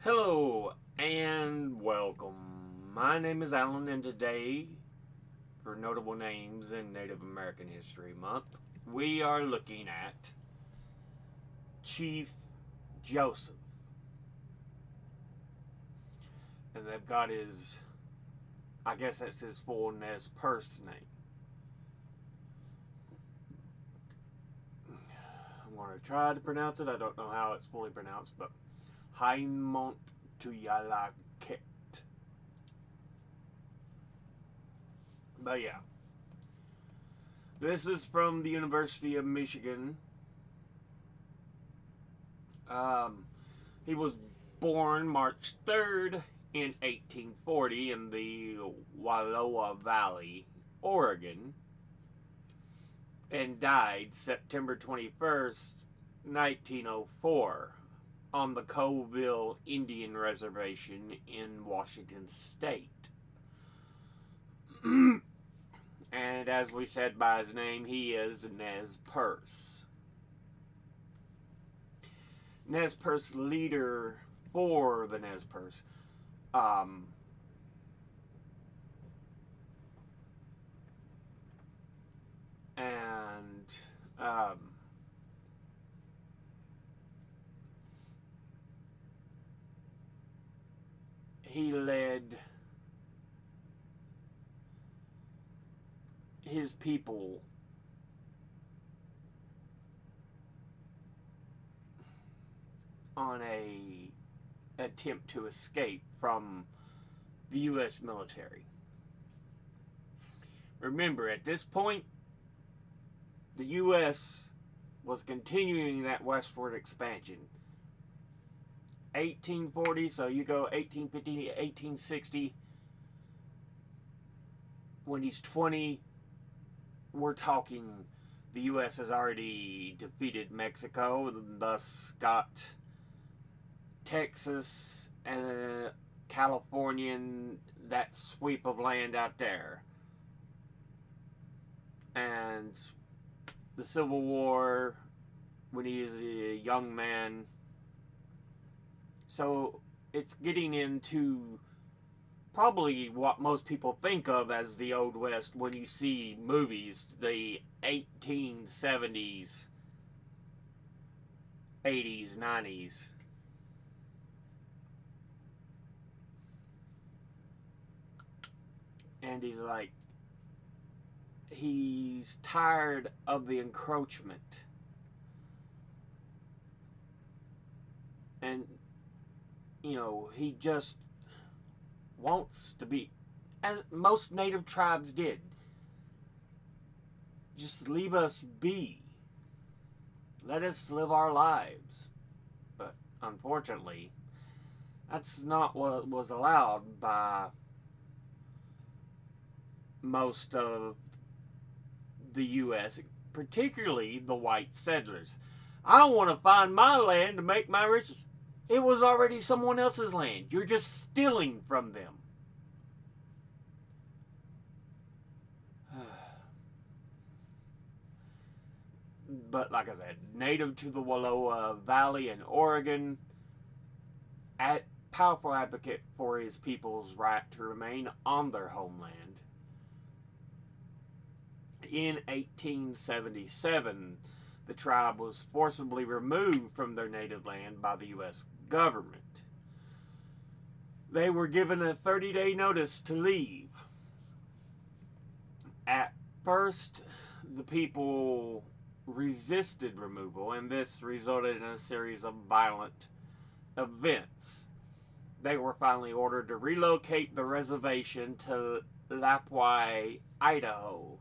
Hello and welcome. My name is Alan, and today, for Notable Names in Native American History Month, we are looking at Chief Joseph. And they've got his, I guess that's his full Nez Perce name. I'm going to try to pronounce it. I don't know how it's fully pronounced, but Haimont Tuyalaket. But yeah, this is from the University of Michigan. He was born March 3rd in 1840 in the Wallowa Valley, Oregon, and died September 21st, 1904, on the Colville Indian Reservation in Washington State. And as we said by his name, he is Nez Perce. Nez Perce leader for the Nez Perce. And he led his people on a attempt to escape from the U.S. military. Remember, at this point, the U.S. was continuing that westward expansion. 1840, so you go 1850 to 1860. When he's 20, we're talking the U.S. has already defeated Mexico, and thus got Texas and California and that sweep of land out there. And the Civil War, when he's a young man. So it's getting into probably what most people think of as the Old West when you see movies, the 1870s, 80s, 90s. And he's tired of the encroachment. And, he just wants to be, as most native tribes did, just leave us be. Let us live our lives. But unfortunately, that's not what was allowed by most of the U.S., particularly the white settlers. I want to find my land to make my riches. It was already someone else's land. You're just stealing from them. But like I said, native to the Wallowa Valley in Oregon, powerful advocate for his people's right to remain on their homeland. In 1877, the tribe was forcibly removed from their native land by the U.S. government. They were given a 30-day notice to leave. At first, the people resisted removal, and this resulted in a series of violent events. They were finally ordered to relocate the reservation to Lapwai, Idaho,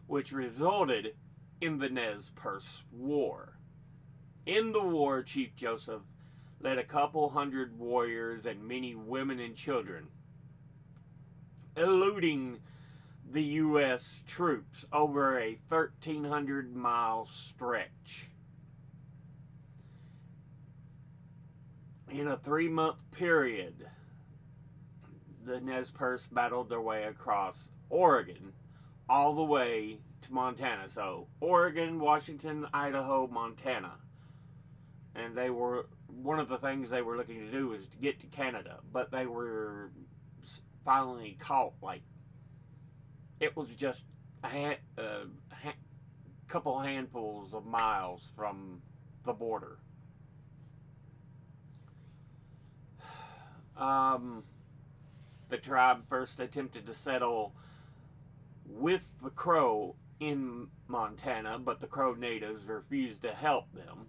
which resulted in the Nez Perce War. In the war, Chief Joseph led a couple hundred warriors and many women and children, eluding the U.S. troops over a 1,300-mile stretch. In a 3-month period, the Nez Perce battled their way across Oregon all the way to Montana. So Oregon, Washington, Idaho, Montana. and they were one of the things they were looking to do was to get to Canada, but they were finally caught. Like it was just couple handfuls of miles from the border. Um, the tribe first attempted to settle with the Crow in Montana, but the Crow natives refused to help them.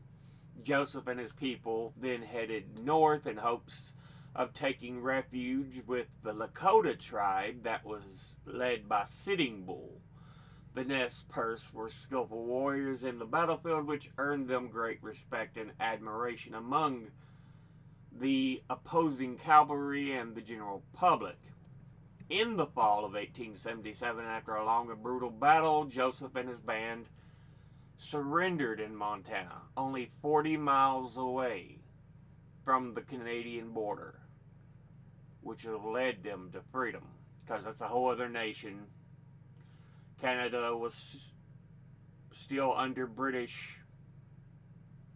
Joseph and his people then headed north in hopes of taking refuge with the Lakota tribe that was led by Sitting Bull. The Nez Perce were skillful warriors in the battlefield, which earned them great respect and admiration among the opposing cavalry and the general public. In the fall of 1877, after a long and brutal battle, Joseph and his band surrendered in Montana, only 40 miles away from the Canadian border, which led them to freedom, because that's a whole other nation. Canada was still under British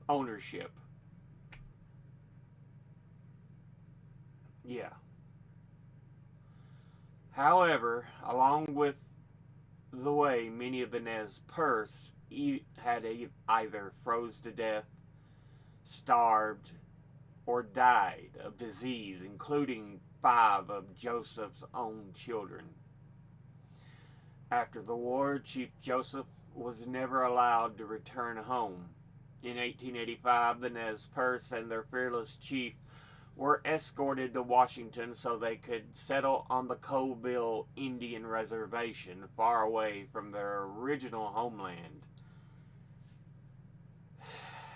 ownership. Yeah. However, along with the way, many of the Nez Perce had either froze to death, starved, or died of disease, including 5 of Joseph's own children. After the war, Chief Joseph was never allowed to return home. In 1885, the Nez Perce and their fearless chief were escorted to Washington so they could settle on the Colville Indian Reservation, far away from their original homeland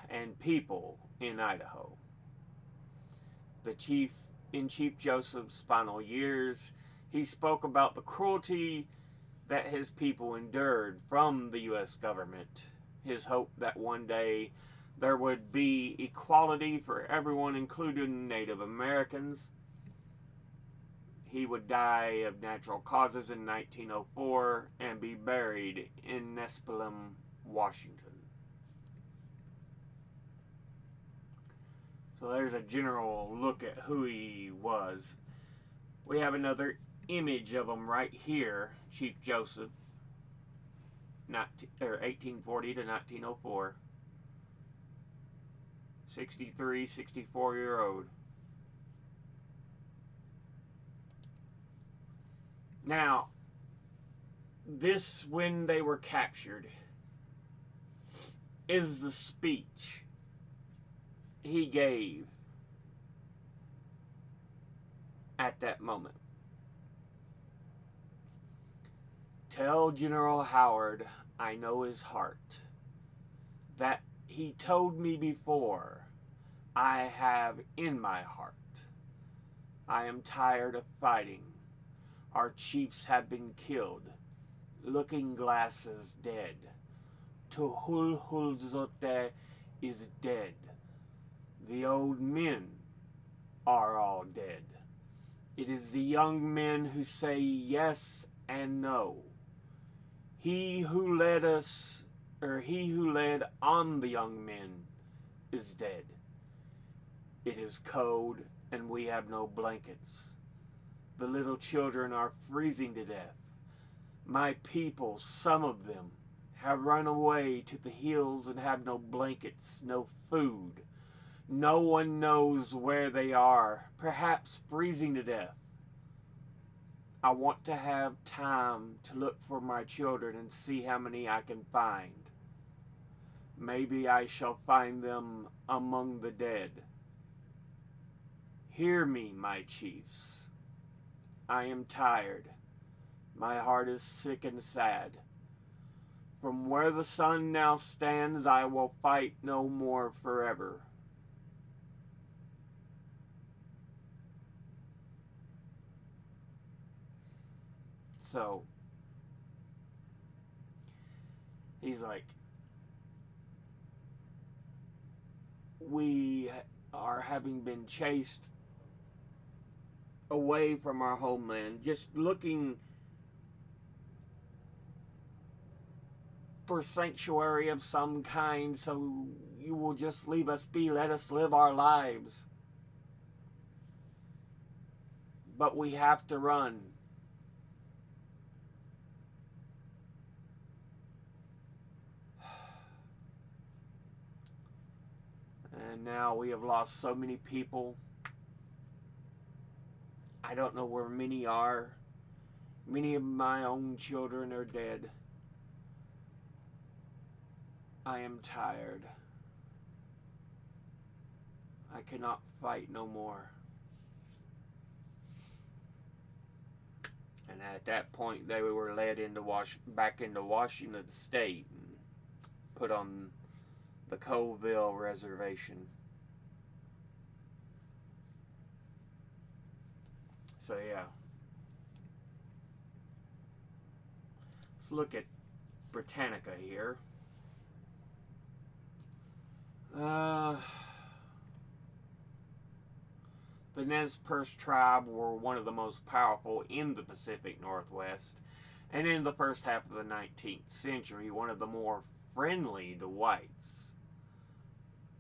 and people in Idaho. In Chief Joseph's final years, he spoke about the cruelty that his people endured from the U.S. government. His hope that one day there would be equality for everyone, including Native Americans. He would die of natural causes in 1904 and be buried in Nez Perce, Washington. So there's a general look at who he was. We have another image of him right here, Chief Joseph, 1840 to 1904. 63, 64-year-old. Now, this, when they were captured, is the speech he gave at that moment. Tell General Howard I know his heart, that he told me before I have in my heart. I am tired of fighting. Our chiefs have been killed. Looking Glass is dead. Tuhulhulzote is dead. The old men are all dead. It is the young men who say yes and no. He who led on the young men is dead. It is cold and we have no blankets. The little children are freezing to death. My people, some of them, have run away to the hills and have no blankets, no food. No one knows where they are, perhaps freezing to death. I want to have time to look for my children and see how many I can find. Maybe I shall find them among the dead. Hear me, my chiefs. I am tired. My heart is sick and sad. From where the sun now stands, I will fight no more forever. So, he's like, we are having been chased away from our homeland, just looking for sanctuary of some kind, so you will just leave us be, let us live our lives. But we have to run. And now we have lost so many people. I don't know where many are. Many of my own children are dead. I am tired. I cannot fight no more. And at that point, they were led into back into Washington State and put on the Colville Reservation. So yeah. Let's look at Britannica here. The Nez Perce tribe were one of the most powerful in the Pacific Northwest, and in the first half of the 19th century, one of the more friendly to whites.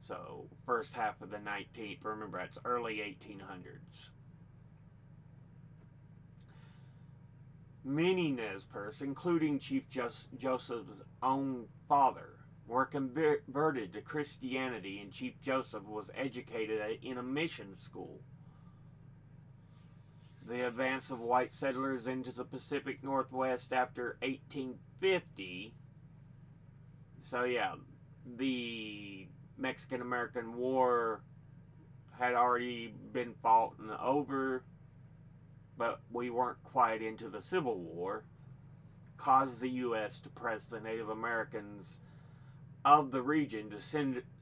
So, first half of the 19th, remember, it's early 1800s. Many Nez Perce, including Chief Joseph's own father, were converted to Christianity, and Chief Joseph was educated in a mission school. The advance of white settlers into the Pacific Northwest after 1850. So yeah, the Mexican-American War had already been fought and over, but we weren't quite into the Civil War, caused the U.S. to press the Native Americans of the region to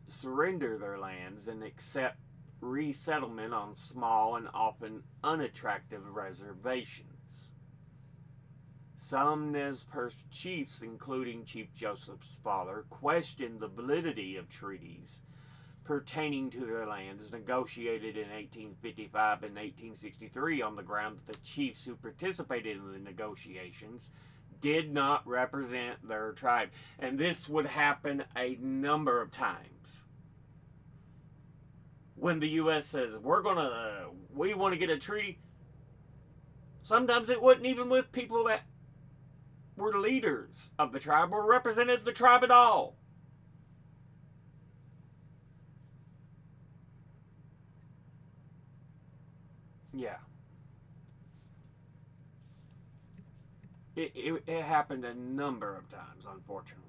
surrender their lands and accept resettlement on small and often unattractive reservations. Some Nez Perce chiefs, including Chief Joseph's father, questioned the validity of treaties pertaining to their lands negotiated in 1855 and 1863 on the ground that the chiefs who participated in the negotiations did not represent their tribe. And this would happen a number of times. When the U.S. says, we want to get a treaty, sometimes it wasn't even with people that were leaders of the tribe or represented the tribe at all. Yeah. It happened a number of times, unfortunately.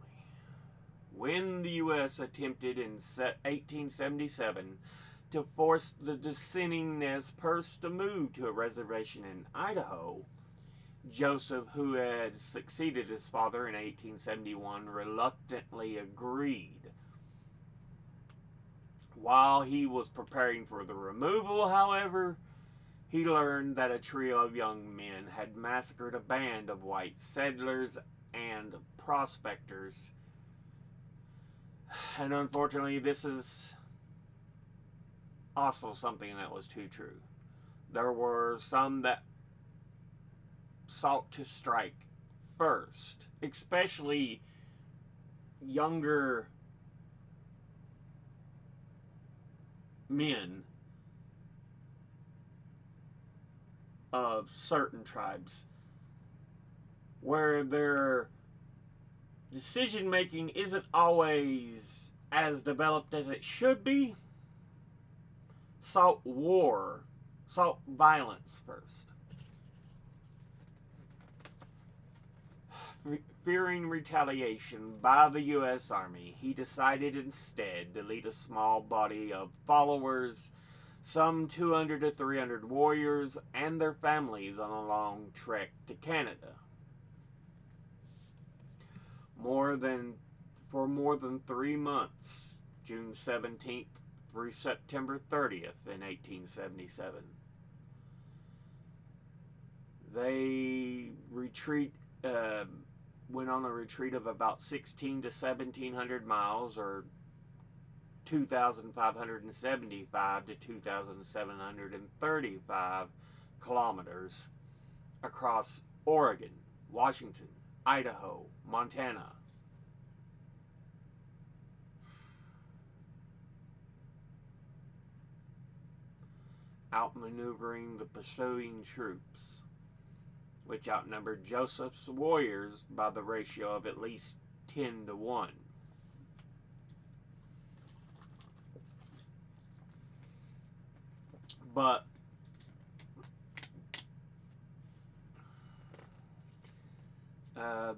When the U.S. attempted in 1877 to force the dissenting Nez Perce to move to a reservation in Idaho, Joseph, who had succeeded his father in 1871, reluctantly agreed. While he was preparing for the removal, however, he learned that a trio of young men had massacred a band of white settlers and prospectors. And unfortunately, this is also something that was too true. There were some that sought to strike first, especially younger men of certain tribes, where their decision making isn't always as developed as it should be, sought violence first. Fearing retaliation by the U.S. Army, he decided instead to lead a small body of followers, some 200 to 300 warriors, and their families on a long trek to Canada. For more than 3 months, June 17th through September 30th in 1877. They went on a retreat of about 16 to 1,700 miles, or 2,575 to 2,735 kilometers across Oregon, Washington, Idaho, Montana. outmaneuvering the pursuing troops, which outnumbered Joseph's warriors by the ratio of at least 10 to 1. But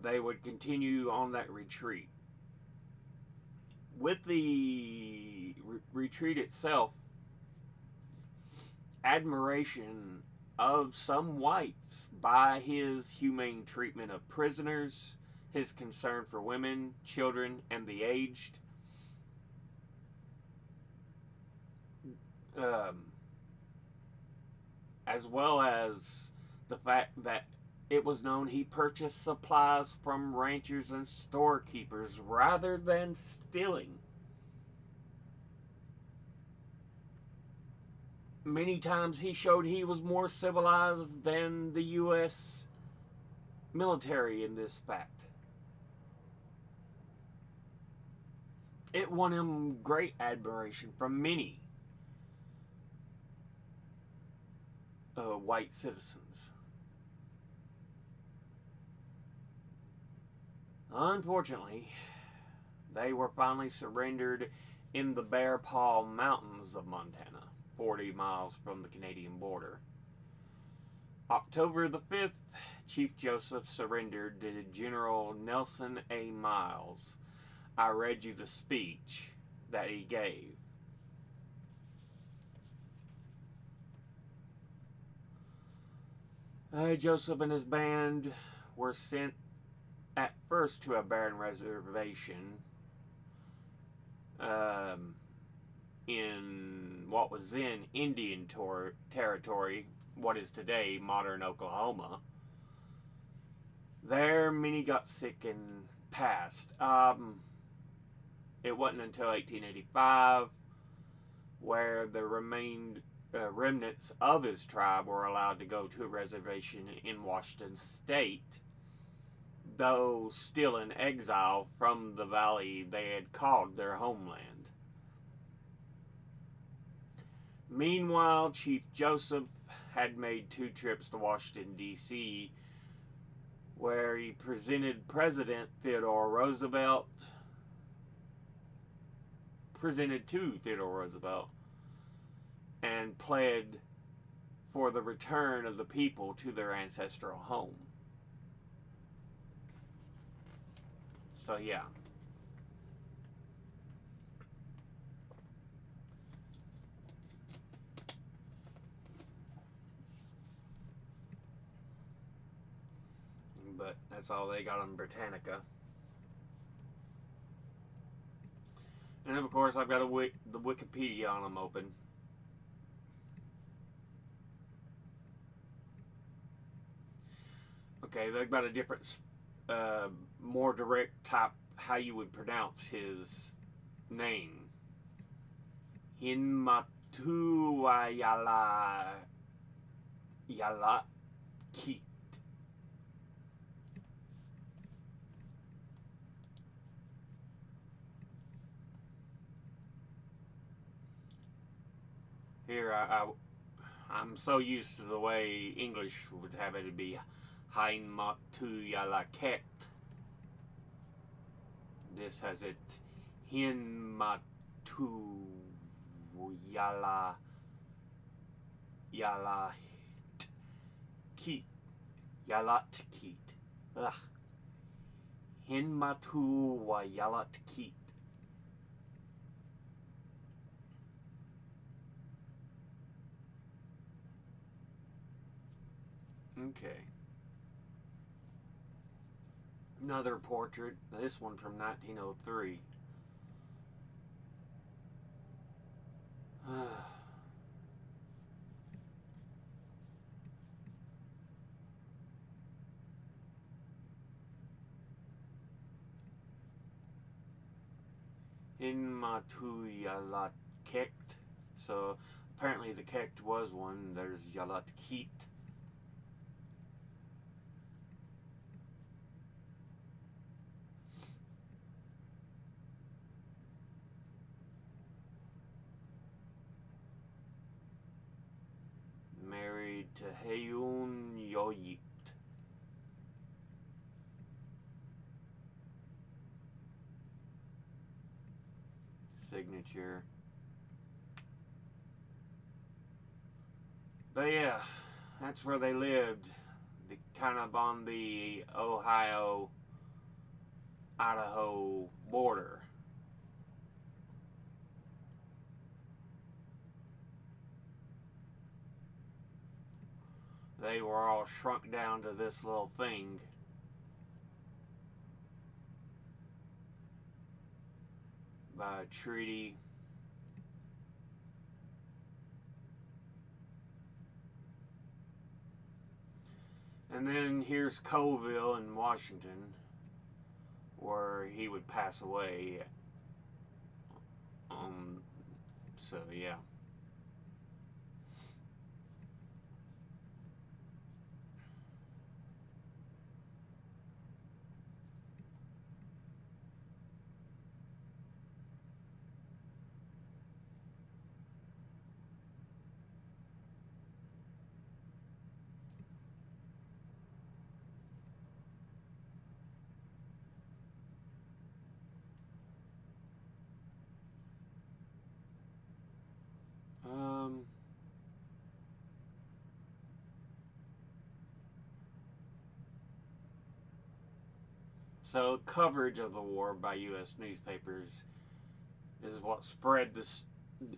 they would continue on that retreat. With the retreat itself, admiration of some whites by his humane treatment of prisoners, his concern for women, children, and the aged, as well as the fact that it was known he purchased supplies from ranchers and storekeepers rather than stealing. Many times he showed he was more civilized than the U.S. military in this fact. It won him great admiration from many white citizens. Unfortunately, they were finally surrendered in the Bear Paw Mountains of Montana, 40 miles from the Canadian border. October the 5th, Chief Joseph surrendered to General Nelson A. Miles. I read you the speech that he gave. Joseph and his band were sent at first to a barren reservation in what was then Indian territory, what is today modern Oklahoma. There, many got sick and passed. It wasn't until 1885 where the remnants of his tribe were allowed to go to a reservation in Washington State, though still in exile from the valley they had called their homeland. Meanwhile, Chief Joseph had made 2 trips to Washington, D.C., where he presented President Theodore Roosevelt, and pled for the return of the people to their ancestral home. So, yeah. But that's all they got on Britannica. And of course, I've got the Wikipedia on them open. Okay, they've got a different, more direct type how you would pronounce his name. Hinmatuayala Yalatkit. Here, I'm so used to the way English would have it to be Hinmatuyalaket. This has it Hinmatuyala Yalatkit. Yalatkit. Ugh. Hinmatuyalatkit. Okay. Another portrait, this one from 1903. Hinmatuyalatkekt. So apparently the Kekt was one. There's Yalatkit. yeet. Signature. But yeah, that's where they lived. Kind of on the Ohio-Idaho border. They were all shrunk down to this little thing. By a treaty. And then here's Colville in Washington, where he would pass away. So yeah. So coverage of the war by U.S. newspapers is what spread this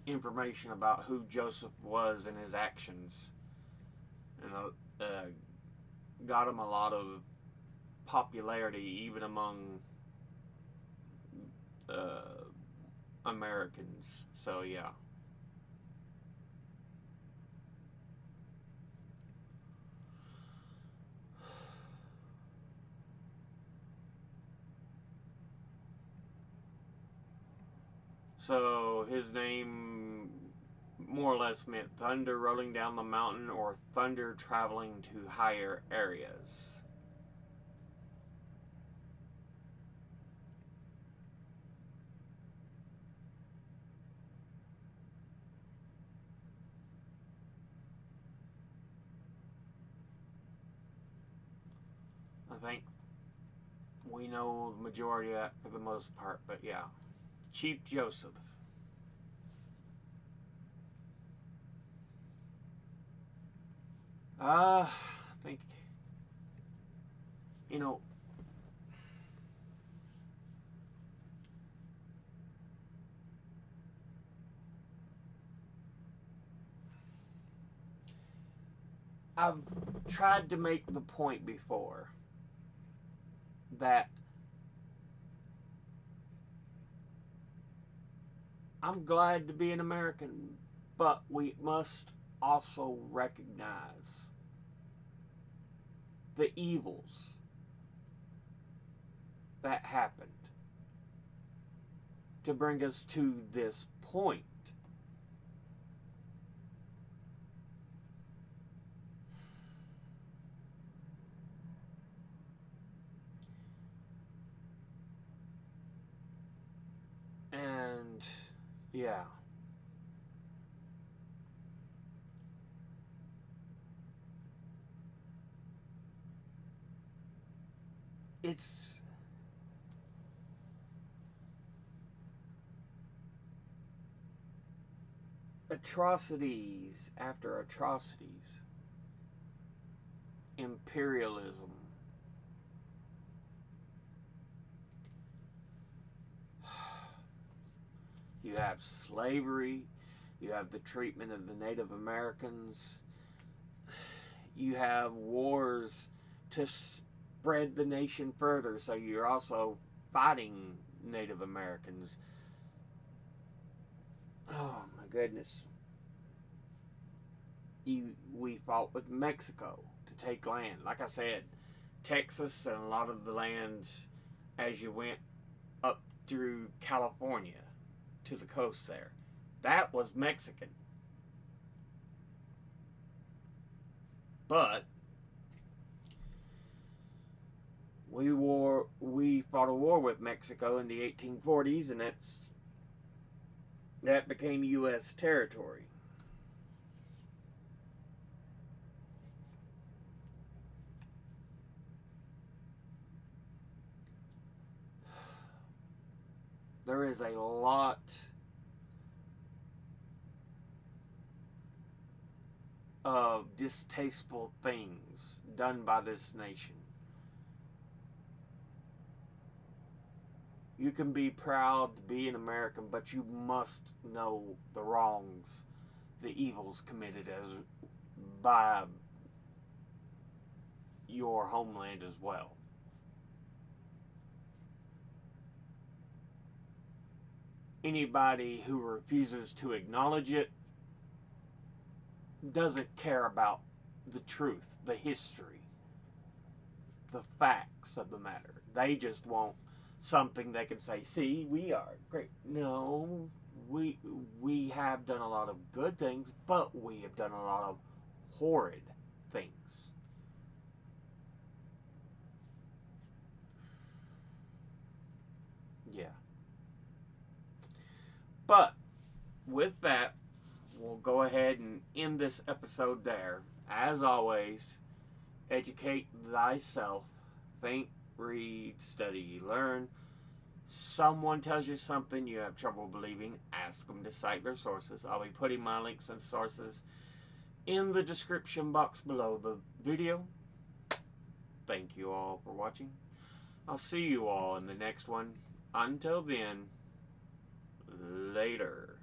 information about who Joseph was and his actions, and got him a lot of popularity even among Americans. So yeah. So his name more or less meant thunder rolling down the mountain or thunder traveling to higher areas. I think we know the majority of that for the most part, but yeah. Cheap Joseph. I think, you know, I've tried to make the point before that I'm glad to be an American, but we must also recognize the evils that happened to bring us to this point. And yeah. It's atrocities after atrocities, imperialism. You have slavery, you have the treatment of the Native Americans, you have wars to spread the nation further, so you're also fighting Native Americans. Oh my goodness. We fought with Mexico to take land. Like I said, Texas and a lot of the land as you went up through California to the coast there. That was Mexican. But we fought a war with Mexico in the 1840s, and that became U.S. territory. There is a lot of distasteful things done by this nation. You can be proud to be an American, but you must know the wrongs, the evils committed as by your homeland as well. Anybody who refuses to acknowledge it doesn't care about the truth, the history, the facts of the matter. They just want something they can say, see, we are great. No, we have done a lot of good things, but we have done a lot of horrid things. Yeah. But with that, we'll go ahead and end this episode there. As always, educate thyself. Think, read, study, learn. Someone tells you something you have trouble believing, ask them to cite their sources. I'll be putting my links and sources in the description box below the video. Thank you all for watching. I'll see you all in the next one. Until then, later.